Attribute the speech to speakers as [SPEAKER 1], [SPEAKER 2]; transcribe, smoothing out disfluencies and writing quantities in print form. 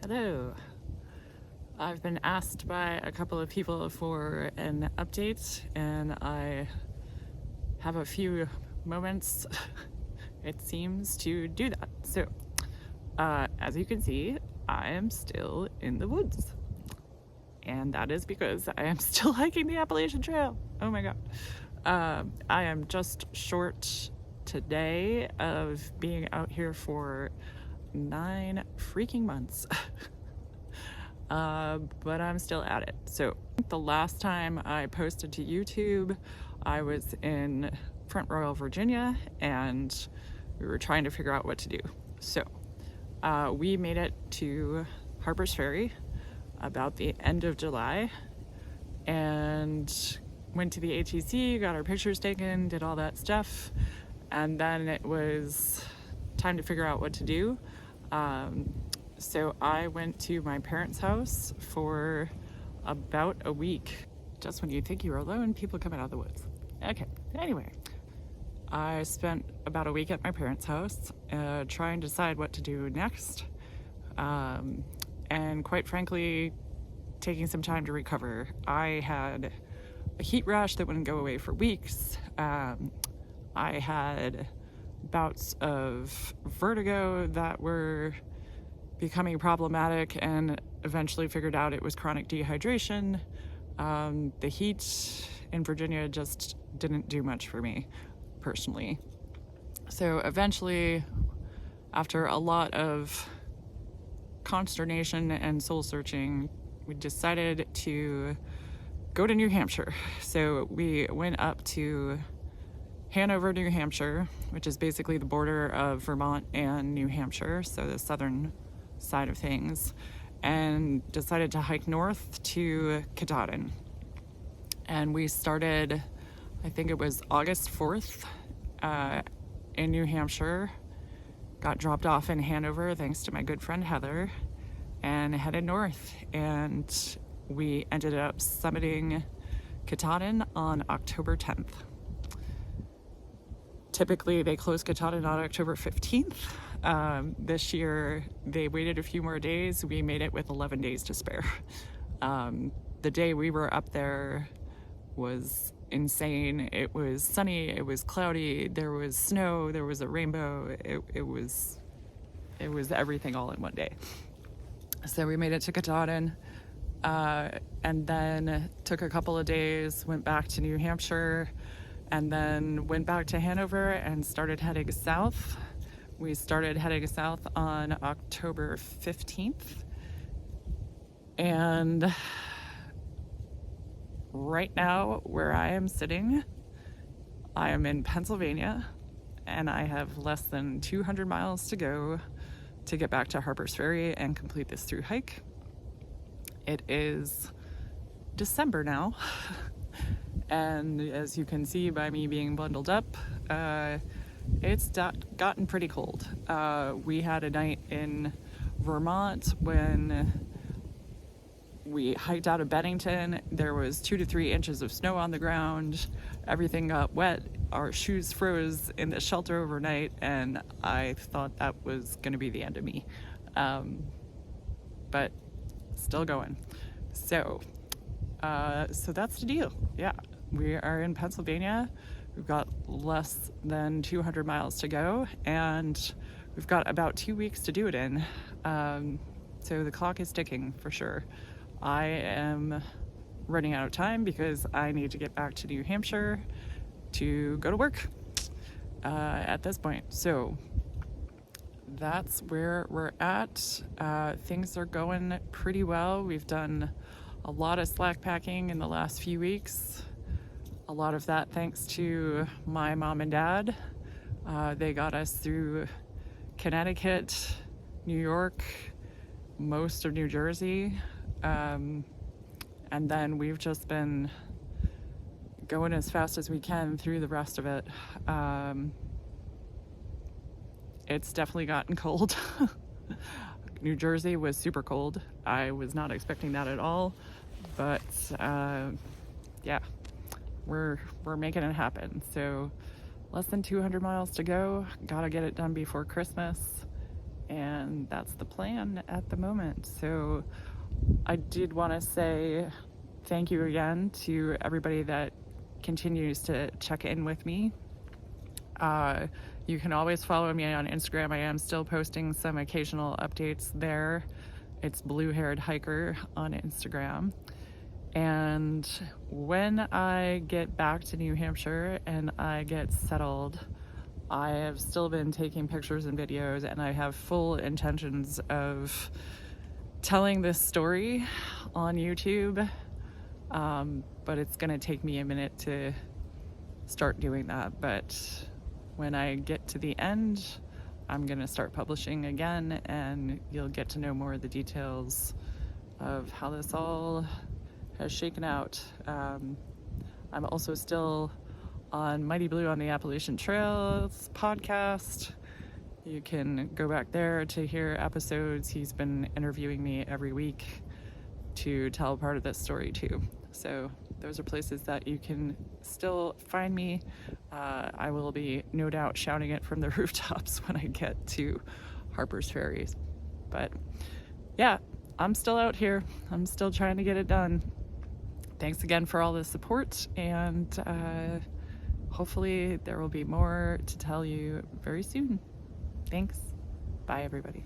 [SPEAKER 1] Hello. I've been asked by a couple of people for an update, and I have a few moments, it seems, to do that. So, as you can see, I am still in the woods. And that is because I am still hiking the Appalachian Trail. Oh my god. I am just short today of being out here for 9 freaking months. But I'm still at it. So the last time I posted to YouTube, I was in Front Royal, Virginia, and we were trying to figure out what to do. So we made it to Harper's Ferry about the end of July and went to the ATC, got our pictures taken, did all that stuff, and then it was time to figure out what to do. So I went to my parents' house for about a week. Just when you think you're alone, people come out of the woods. Okay, anyway. I spent about a week at my parents' house trying to decide what to do next. And quite frankly, taking some time to recover. I had a heat rash that wouldn't go away for weeks. I had bouts of vertigo that were becoming problematic, and eventually figured out it was chronic dehydration. The heat in Virginia just didn't do much for me personally. So eventually, after a lot of consternation and soul searching, we decided to go to New Hampshire. So we went up to Hanover, New Hampshire, which is basically the border of Vermont and New Hampshire, so the southern side of things, and decided to hike north to Katahdin. And we started, I think it was August 4th, in New Hampshire, got dropped off in Hanover thanks to my good friend Heather, and headed north. And we ended up summiting Katahdin on October 10th. Typically they close Katahdin on October 15th. This year they waited a few more days. We made it with 11 days to spare. The day we were up there was insane. It was sunny, it was cloudy, there was snow, there was a rainbow. It was everything all in one day. So we made it to Katahdin, and then took a couple of days, went back to New Hampshire, and then went back to Hanover and started heading south. We started heading south on October 15th. And right now, where I am sitting, I am in Pennsylvania, and I have less than 200 miles to go to get back to Harper's Ferry and complete this thru hike. It is December now. And as you can see by me being bundled up, it's gotten pretty cold. We had a night in Vermont when we hiked out of Bennington. There was 2 to 3 inches of snow on the ground. Everything got wet. Our shoes froze in the shelter overnight, and I thought that was going to be the end of me. But still going. So that's the deal. Yeah. We are in Pennsylvania. We've got less than 200 miles to go, and we've got about 2 weeks to do it in. So the clock is ticking for sure. I am running out of time because I need to get back to New Hampshire to go to work at this point. So that's where we're at. Things are going pretty well. We've done a lot of slack packing in the last few weeks. A lot of that thanks to my mom and dad. They got us through Connecticut, New York, most of New Jersey. And then we've just been going as fast as we can through the rest of it. It's definitely gotten cold. New Jersey was super cold. I was not expecting that at all. But yeah. We're making it happen. So less than 200 miles to go. Gotta get it done before Christmas. and that's the plan at the moment. So I did want to say thank you again to everybody that continues to check in with me. You can always follow me on Instagram. I am still posting some occasional updates there. It's Blue Haired Hiker on Instagram. And when I get back to New Hampshire and I get settled, I have still been taking pictures and videos, and I have full intentions of telling this story on YouTube. But it's going to take me a minute to start doing that. But when I get to the end, I'm going to start publishing again, and you'll get to know more of the details of how this all has shaken out. I'm also still on Mighty Blue on the Appalachian Trail podcast. You can go back there to hear episodes. He's been interviewing me every week to tell part of this story too. So those are places that you can still find me. I will be no doubt shouting it from the rooftops when I get to Harper's Ferry. But yeah, I'm still out here. I'm still trying to get it done. Thanks again for all the support, and hopefully there will be more to tell you very soon. Thanks. Bye, everybody.